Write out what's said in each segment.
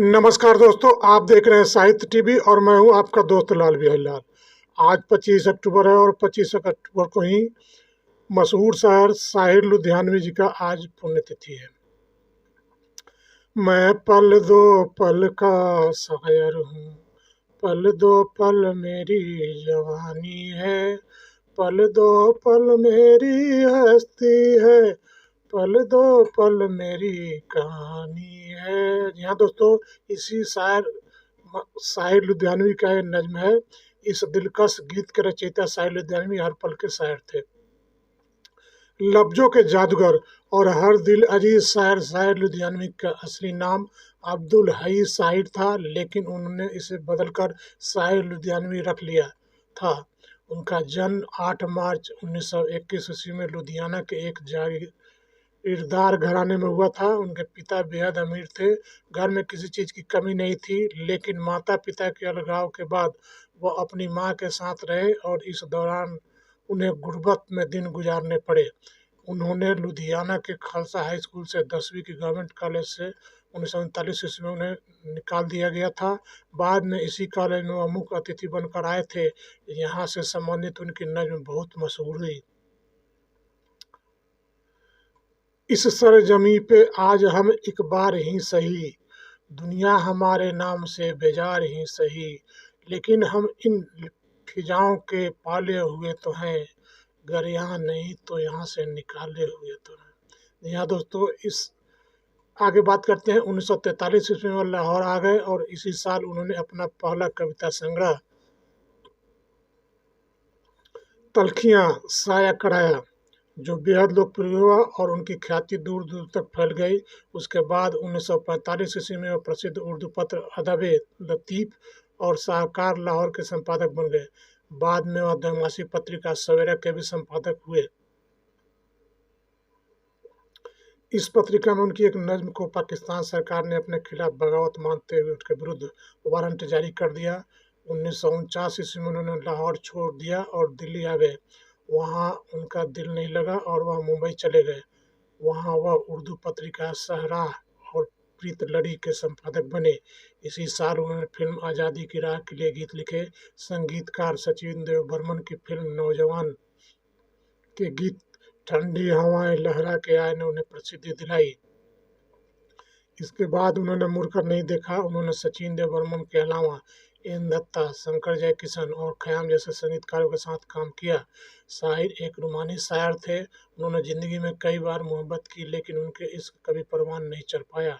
नमस्कार दोस्तों, आप देख रहे हैं साहित्य टीवी और मैं हूं आपका दोस्त लाल बिहारी लाल। आज 25 अक्टूबर है और 25 अक्टूबर को ही मशहूर शायर साहिर लुधियानवी जी का आज पुण्यतिथि है। मैं पल दो पल का शायर हूँ, पल दो पल मेरी जवानी है, पल दो पल मेरी हस्ती है, पल दो पल मेरी कहानी है। जी हाँ दोस्तों, इसी साहिर लुधियानवी का ये नज्म है। इस दिलकश गीत के रचयिता साहिर लुधियानवी हर पल के शायर थे, लफ्जों के जादूगर और हर दिल अजीज शायर। साहिर लुधियानवी का असली नाम अब्दुल हई साहिर था, लेकिन उन्होंने इसे बदलकर साहिर लुधियानवी रख लिया था। उनका जन्म 8 मार्च 1921 ईस्वी में लुधियाना के एक जागीरदार घराने में हुआ था। उनके पिता बेहद अमीर थे, घर में किसी चीज़ की कमी नहीं थी, लेकिन माता पिता के अलगाव के बाद वह अपनी मां के साथ रहे और इस दौरान उन्हें गुर्बत में दिन गुजारने पड़े। उन्होंने लुधियाना के खालसा हाई स्कूल से 10वीं की गवर्नमेंट कॉलेज से 1939 ईस्वी में उन्हें निकाल दिया गया था। बाद में इसी कॉलेज में वह मुख्य अतिथि बनकर आए थे। यहाँ से संबंधित उनकी नज्म बहुत मशहूर हुई। इस सरजमी पे आज हम एक बार ही सही, दुनिया हमारे नाम से बेजार ही सही, लेकिन हम इन फिजाओं के पाले हुए तो हैं, अगर यहाँ नहीं तो यहाँ से निकाले हुए तो हैं। यहाँ दोस्तों, इस आगे बात करते हैं। 1943 ईस्वी में लाहौर आ गए और इसी साल उन्होंने अपना पहला कविता संग्रह तलखियाँ शाया कराया, जो बेहद लोकप्रिय हुआ और उनकी ख्याति दूर दूर तक फैल गई। उसके बाद 1945 ईस्वी में वह प्रसिद्ध उर्दू पत्र अदब लतीफ़ और शाहकार लाहौर के संपादक बन गए। बाद में वह द्विमासिक पत्रिका सवेरा के भी संपादक हुए। इस पत्रिका में उनकी एक नज्म को पाकिस्तान सरकार ने अपने खिलाफ बगावत मानते हुए उसके विरुद्ध वारंट जारी कर दिया। 1949 ईस्वी में उन्होंने लाहौर छोड़ दिया और दिल्ली आ गए। वहाँ उनका दिल नहीं लगा और वह मुंबई चले गए। वहाँ वह उर्दू पत्रिका सहराह और प्रीत लड़ी के संपादक बने। इसी साल उन्होंने फिल्म आज़ादी की राह के लिए गीत लिखे। संगीतकार सचिन देव बर्मन की फिल्म नौजवान के गीत ठंडी हवाएं लहरा के आए ने उन्हें प्रसिद्धि दिलाई। इसके बाद उन्होंने मुड़कर नहीं देखा। उन्होंने सचिन देव बर्मन के अलावा एन दत्ता, शंकर जयकिशन और खयाम जैसे संगीतकारों के साथ काम किया। शाहिर एक रूमानी शायर थे। उन्होंने ज़िंदगी में कई बार मोहब्बत की, लेकिन उनके इश्क कभी परवान नहीं चढ़ पाया।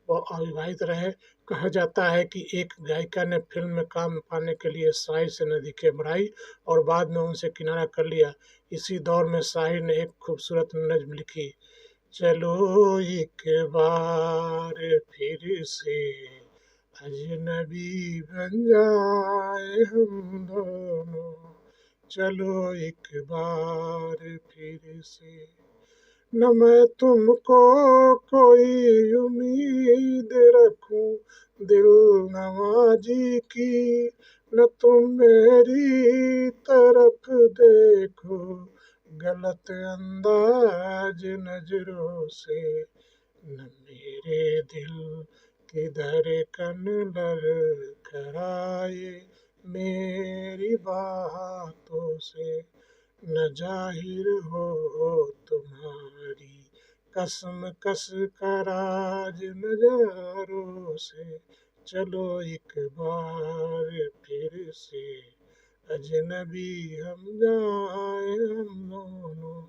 वह अविवाहित रहे। कहा जाता है कि एक गायिका ने फिल्म में काम पाने के लिए शाहिर से नज़दीकियाँ बढ़ाई और बाद में उनसे किनारा कर लिया। इसी दौर में शाहिर ने एक खूबसूरत नज़्म लिखी, चलो एक बार फिर से अजनबी बन जाए हम दोनों, चलो एक बार फिर से। न मैं तुमको कोई उम्मीद रखूं दिल नवाजी की, न तुम मेरी तरफ देखो गलत अंदाज नजरों से, न मेरे दिल की धड़कन लड़खड़ाए मेरी बातों से, न जाहिर हो तुम्हारी कसम कस का राज नजारों से, चलो एक बार फिर से अजनबी हम जाए हम दोनों।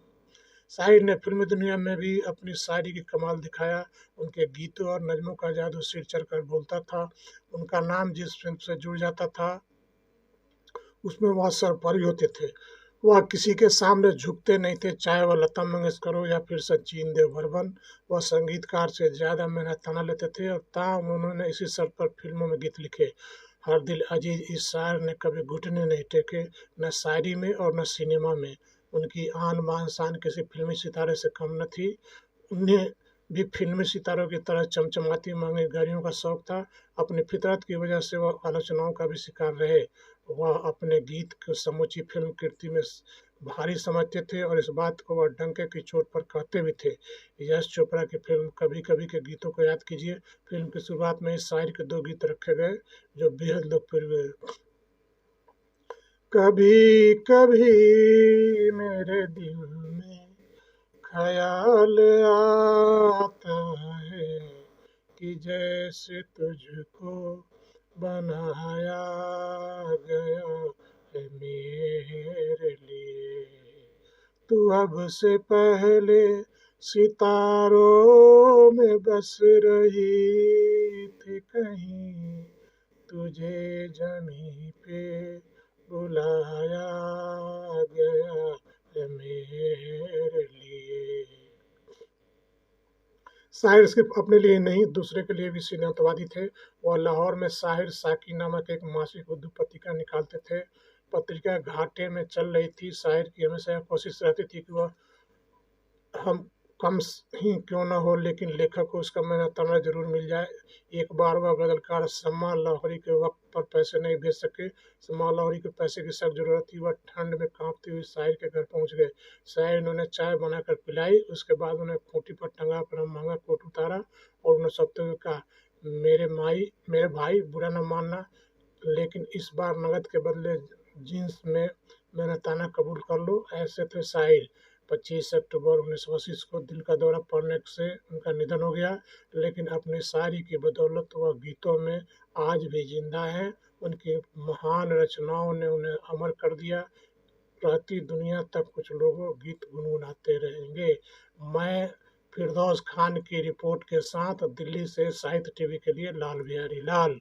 शाहिर ने फिल्मी दुनिया में भी अपनी शायरी की कमाल दिखाया। उनके गीतों और नज़्मों का जादू सिर चढ़कर बोलता था। उनका नाम जिस फिल्म से जुड़ जाता था उसमें वह सरपरी होते थे। वह किसी के सामने झुकते नहीं थे, चाहे वह लता मंगेशकर हो या फिर सचिन देव बर्मन। वह संगीतकार से ज़्यादा मेहनताना लेते थे और ताहम उन्होंने इसी सर पर फिल्मों में गीत लिखे। हर दिल अजीज इस शायर ने कभी घुटने नहीं टेके, न शायरी में और न सिनेमा में। उनकी आन बान शान किसी फिल्मी सितारे से कम न थी। उन्हें भी फिल्मी सितारों की तरह चमचमाती महंगी गाड़ियों का शौक था। अपनी फितरत की वजह से वह आलोचनाओं का भी शिकार रहे। वह अपने गीत को समूची फिल्म कीर्ति में भारी समझते थे और इस बात को वह डंके की चोट पर कहते भी थे। यश चोपड़ा की फिल्म कभी कभी के गीतों को याद कीजिए। फिल्म की शुरुआत में इस शायर के दो गीत रखे गए जो बेहद लोकप्रिय हुए। कभी कभी मेरे दिल में ख्याल आता है कि जैसे तुझको बनाया गया है मेरे लिए। तू अब से पहले सितारों में बस रही थी कहीं, तुझे जमी पे बुलाया गया है मेरे लिए। शाहिर सिर्फ अपने लिए नहीं दूसरे के लिए भी सिद्धांतवादी थे। वह लाहौर में शाहिर साकी नामक एक मासिक उर्दू पत्रिका निकालते थे। पत्रिका घाटे में चल रही थी। शाहिर की हमेशा कोशिश रहती थी कि वह हम कम ही क्यों न हो लेकिन लेखक को उसका मेहनताना जरूर मिल जाए। एक बार वह गजलकार शम्मा लाहौरी के वक्त पर पैसे नहीं भेज सके। शम्मा लाहौरी को पैसे की सख्त जरूरत थी। वह ठंड में कांपती हुई शायर के घर पहुंच गए। शायर ने उन्हें चाय बनाकर पिलाई। उसके बाद उन्हें खूंटी पर टंगा अपना महंगा कोट उतारा और उन्हें सबते हुए कहा, मेरे भाई बुरा न मानना, लेकिन इस बार नकद के बदले जींस में मेहनताना कबूल कर लो। ऐसे थे शायर। 25 अक्टूबर 1980 को दिल का दौरा पड़ने से उनका निधन हो गया, लेकिन अपनी शायरी की बदौलत वह गीतों में आज भी जिंदा है। उनकी महान रचनाओं ने उन्हें अमर कर दिया। रहती दुनिया तक कुछ लोगों गीत गुनगुनाते रहेंगे। मैं फिरदौस खान की रिपोर्ट के साथ दिल्ली से साहित्य टीवी के लिए लाल बिहारी लाल।